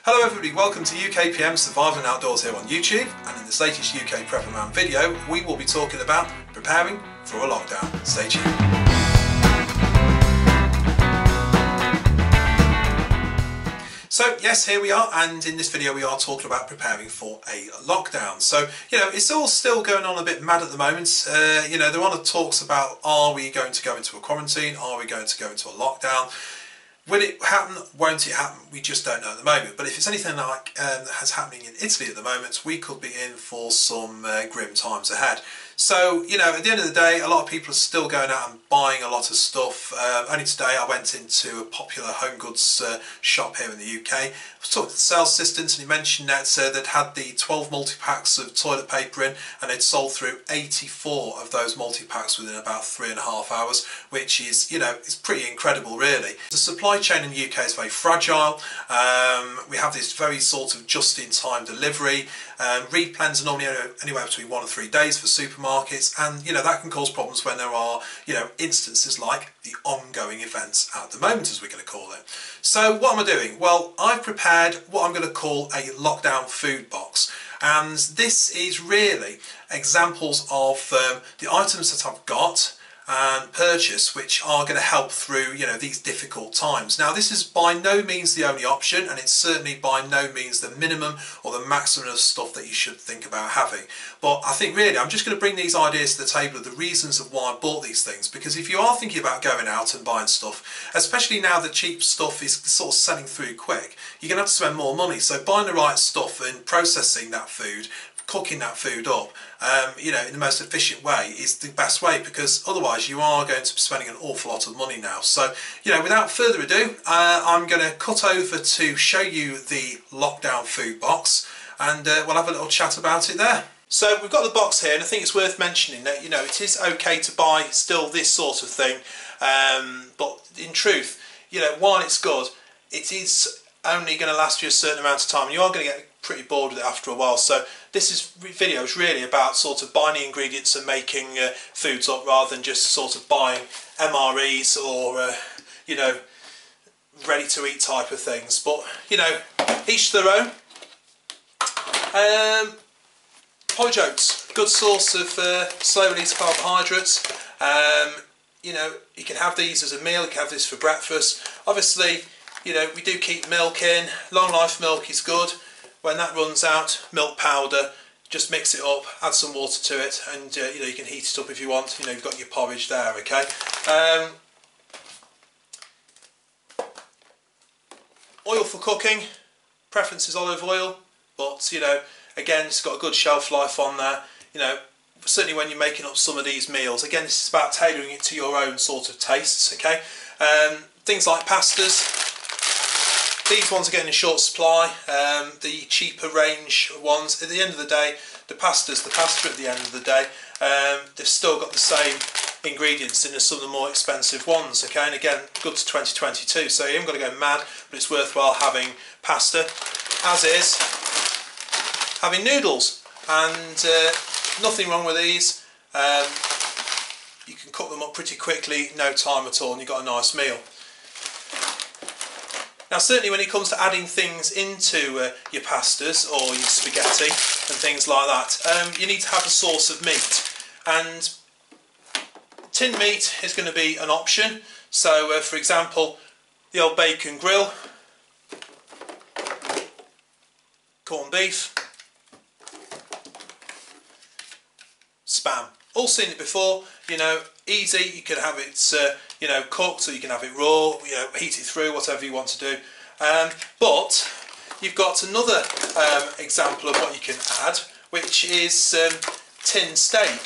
Hello everybody, welcome to UKPM Survival and Outdoors here on YouTube, and in this latest UKPrepperman video we will be talking about preparing for a lockdown. Stay tuned. So yes, here we are, and in this video we are talking about preparing for a lockdown. So, you know, it's all still going on a bit mad at the moment. You know, there are talks about, are we going to go into a quarantine? Are we going to go into a lockdown? Will it happen? Won't it happen? We just don't know at the moment. But if it's anything like that's happening in Italy at the moment, we could be in for some grim times ahead. So, you know, at the end of the day, a lot of people are still going out and buying a lot of stuff. Only today I went into a popular home goods shop here in the UK. I was talking to the sales assistant, and he mentioned that they'd had the 12 multi-packs of toilet paper in, and they'd sold through 84 of those multi-packs within about 3.5 hours, which is, you know, it's pretty incredible really. The supply chain in the UK is very fragile. We have this very sort of just-in-time delivery. Replens are normally anywhere between 1 and 3 days for supermarkets, and you know that can cause problems when there are, you know, instances like the ongoing events at the moment, as we're going to call it. So what am I doing? Well, I've prepared what I'm going to call a lockdown food box, and this is really examples of the items that I've got and purchase which are going to help through, you know, these difficult times. Now, this is by no means the only option, and it's certainly by no means the minimum or the maximum of stuff that you should think about having. But I think really I'm just going to bring these ideas to the table of the reasons of why I bought these things, because if you are thinking about going out and buying stuff, especially now the cheap stuff is sort of selling through quick, you're going to have to spend more money. So buying the right stuff and processing that food, cooking that food up, you know, in the most efficient way is the best way, because otherwise you are going to be spending an awful lot of money now. So, you know, without further ado, I'm going to cut over to show you the lockdown food box, and we'll have a little chat about it there. So we've got the box here, and I think it's worth mentioning that, you know, it is okay to buy still this sort of thing, but in truth, you know, while it's good, it is only going to last you a certain amount of time, and you are going to get pretty bored with it after a while. So this video is really about sort of buying the ingredients and making foods up, rather than just sort of buying MREs or you know, ready to eat type of things. But you know, each to their own. Porridge oats, good source of slow release carbohydrates. You know, you can have these as a meal, you can have this for breakfast. Obviously, you know, we do keep milk in. Long life milk is good. When that runs out, milk powder, just mix it up, add some water to it, and you know, you can heat it up if you want. You know, you've got your porridge there, okay? Oil for cooking, preference is olive oil, but you know, again, it's got a good shelf life on there. You know, certainly when you're making up some of these meals, again, this is about tailoring it to your own sort of tastes, okay? Things like pastas. These ones are getting in short supply, the cheaper range ones. At the end of the day, the pasta at the end of the day, they've still got the same ingredients in as some of the more expensive ones, okay? And again, good to 2022, so you haven't got to go mad, but it's worthwhile having pasta, as is having noodles. And nothing wrong with these. You can cook them up pretty quickly, no time at all, and you've got a nice meal. Now, certainly when it comes to adding things into your pastas or your spaghetti and things like that, you need to have a source of meat, and tinned meat is going to be an option. So for example, the old bacon grill, corned beef, spam. All seen it before, you know, easy. You can have it you know, cooked, or you can have it raw, you know, heat it through, whatever you want to do. But you've got another example of what you can add, which is tinned steak,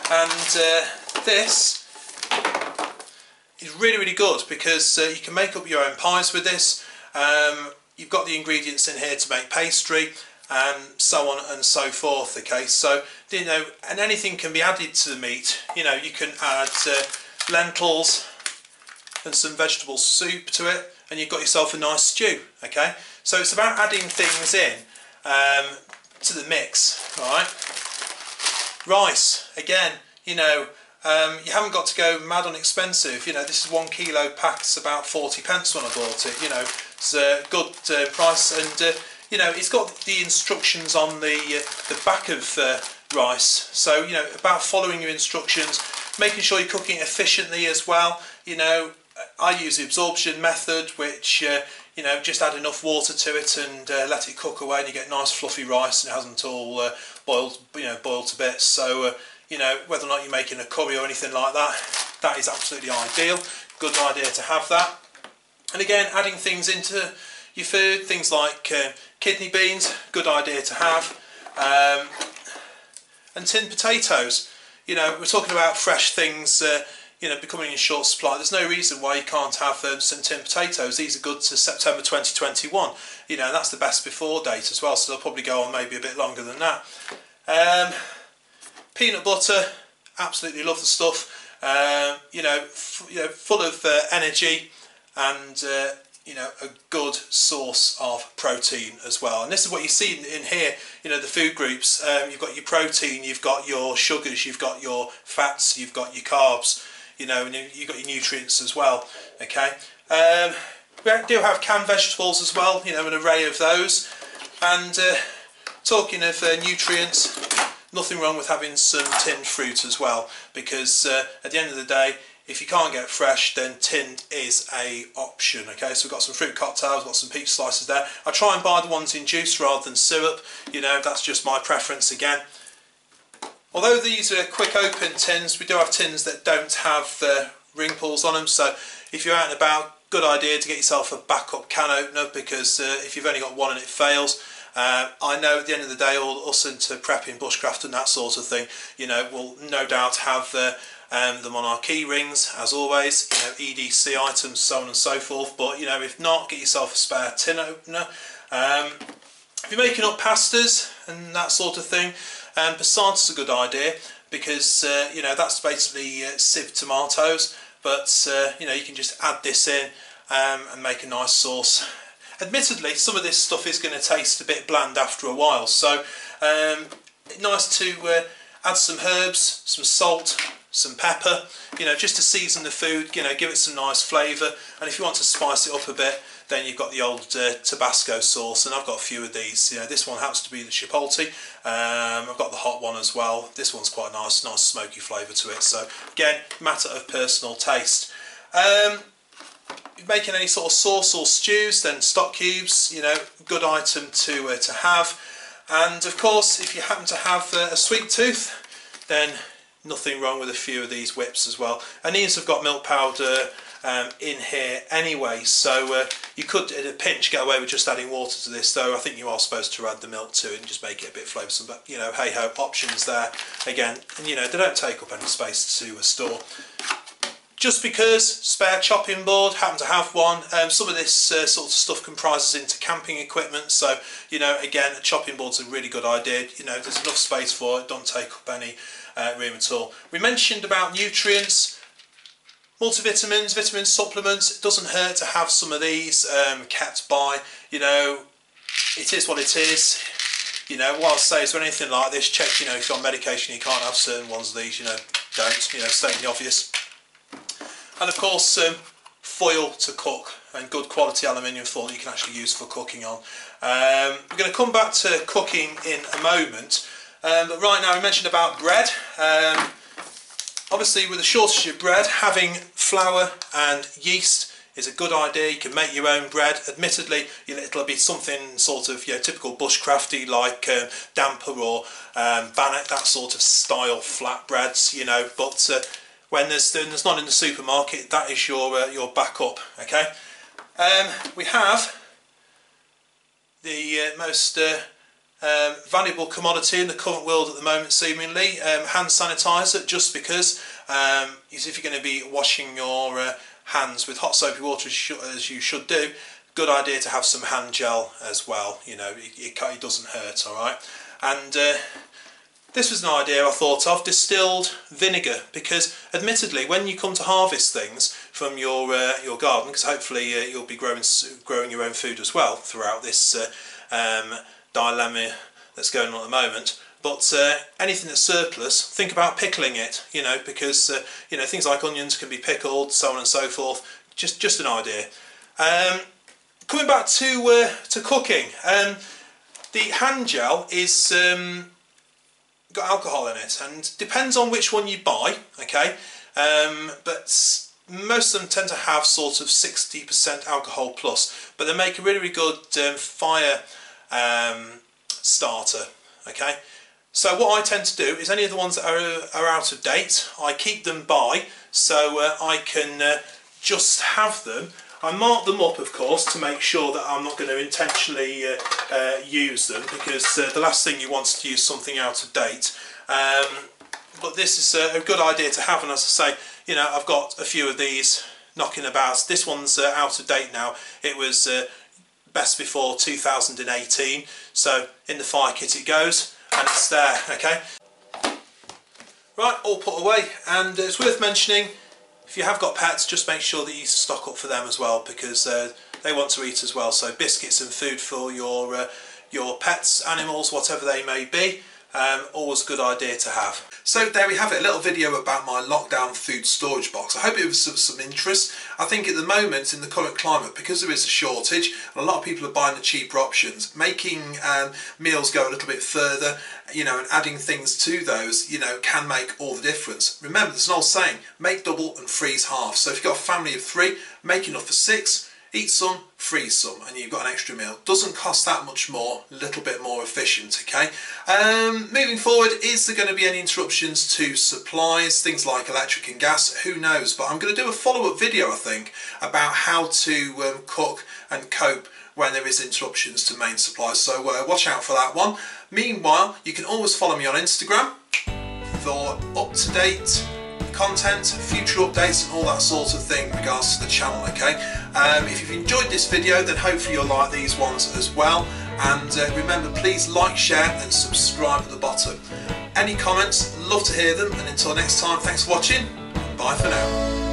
and this is really, really good, because you can make up your own pies with this. You've got the ingredients in here to make pastry, and so on and so forth, okay? So, you know, and anything can be added to the meat. You know, you can add lentils and some vegetable soup to it, and you've got yourself a nice stew, okay? So it's about adding things in to the mix, right? Rice, again, you know, you haven't got to go mad on expensive. You know, this is 1 kilo pack, it's about 40 pence when I bought it, you know. It's a good price, and you know, it's got the instructions on the back of rice. So you know, about following your instructions, making sure you're cooking it efficiently as well. You know, I use the absorption method, which you know, just add enough water to it and let it cook away, and you get nice fluffy rice, and it hasn't all boiled to bits. So you know, whether or not you're making a curry or anything like that, that is absolutely ideal. Good idea to have that. And again, adding things into your food, things like kidney beans, good idea to have. And tinned potatoes. You know, we're talking about fresh things, you know, becoming in short supply. There's no reason why you can't have some tinned potatoes. These are good to September 2021. You know, that's the best before date as well, so they'll probably go on maybe a bit longer than that. Peanut butter, absolutely love the stuff. You know, full of energy, and you know, a good source of protein as well. And this is what you see in here, you know, the food groups. You've got your protein, you've got your sugars, you've got your fats, you've got your carbs, you know, and you've got your nutrients as well, okay. We do have canned vegetables as well, you know, an array of those. And talking of nutrients, nothing wrong with having some tinned fruit as well, because at the end of the day, if you can't get fresh, then tinned is a option. Okay, so we've got some fruit cocktails, we've got some peach slices there. I try and buy the ones in juice rather than syrup. You know, that's just my preference again. Although these are quick open tins, we do have tins that don't have ring pulls on them. So if you're out and about, good idea to get yourself a backup can opener, because if you've only got one and it fails, I know at the end of the day, all us into prepping, bushcraft and that sort of thing, you know, will no doubt have them on our key rings, as always, you know, EDC items, so on and so forth. But you know, if not, get yourself a spare tin opener. If you're making up pastas and that sort of thing, passata's a good idea, because you know, that's basically sieved tomatoes, but you know, you can just add this in and make a nice sauce. Admittedly, some of this stuff is going to taste a bit bland after a while, so nice to add some herbs, some salt, some pepper, you know, just to season the food, you know, give it some nice flavour. And if you want to spice it up a bit, then you've got the old Tabasco sauce, and I've got a few of these. You know, this one happens to be the chipotle. I've got the hot one as well. This one's quite nice smoky flavour to it. So again, matter of personal taste. If you're making any sort of sauce or stews, then stock cubes, you know, good item to have. And of course, if you happen to have a sweet tooth, then nothing wrong with a few of these whips as well. And these have got milk powder in here anyway, so you could at a pinch get away with just adding water to this, though I think you are supposed to add the milk to it and just make it a bit flavoursome. But you know, hey ho, options there again, and you know, they don't take up any space to store. Just because spare chopping board, happen to have one. Some of this sort of stuff comprises into camping equipment, so you know, again, a chopping board's a really good idea. You know, there's enough space for it, don't take up any room at all. We mentioned about nutrients, multivitamins, vitamin supplements. It doesn't hurt to have some of these kept by. You know, it is what it is. You know, what I'll say is, when anything like this, check, you know, if you're on medication, you can't have certain ones of these. You know, don't. You know, stating the obvious. And of course, foil to cook, and good quality aluminium foil that you can actually use for cooking on. We're going to come back to cooking in a moment. But right now, we mentioned about bread. Obviously, with the shortage of bread, having flour and yeast is a good idea. You can make your own bread. Admittedly, you know, it'll be something sort of, you know, typical bushcrafty, like damper or bannock, that sort of style flatbreads. You know, but when there's none in the supermarket, that is your backup. Okay. We have the most valuable commodity in the current world at the moment, seemingly, hand sanitizer, just because if you're going to be washing your hands with hot soapy water, as you should do, good idea to have some hand gel as well. You know, it doesn't hurt, alright. And this was an idea I thought of, distilled vinegar, because admittedly, when you come to harvest things from your garden, because hopefully you'll be growing your own food as well throughout this dilemma that's going on at the moment, but anything that's surplus, think about pickling it, you know, because you know, things like onions can be pickled, so on and so forth. Just an idea. coming back to cooking, the hand gel is got alcohol in it, and depends on which one you buy, okay, but most of them tend to have sort of 60% alcohol plus, but they make a really, really good fire starter, okay. So what I tend to do is any of the ones that are out of date, I keep them by, so I can just have them. I mark them up, of course, to make sure that I'm not going to intentionally use them, because the last thing you want is to use something out of date. But this is a good idea to have, and as I say, you know, I've got a few of these knocking about. This one's out of date now. It was best before 2018, so in the fire kit it goes, and it's there, okay. Right, all put away, and it's worth mentioning, if you have got pets, just make sure that you stock up for them as well, because they want to eat as well. So biscuits and food for your pets, animals, whatever they may be, always a good idea to have. So there we have it, a little video about my lockdown food storage box. I hope it was of some interest. I think at the moment, in the current climate, because there is a shortage and a lot of people are buying the cheaper options, making meals go a little bit further, you know, and adding things to those, you know, can make all the difference. Remember, there's an old saying, make double and freeze half. So if you've got a family of 3, make enough for 6, eat some, freeze some, and you've got an extra meal. Doesn't cost that much more, a little bit more efficient, okay? Moving forward, is there going to be any interruptions to supplies, things like electric and gas? Who knows? But I'm going to do a follow-up video, I think, about how to cook and cope when there is interruptions to main supplies. So watch out for that one. Meanwhile, you can always follow me on Instagram for up-to-date content, future updates and all that sort of thing in regards to the channel, okay? If you've enjoyed this video, then hopefully you'll like these ones as well, and remember, please like, share and subscribe at the bottom. Any comments, love to hear them, and until next time, thanks for watching, bye for now.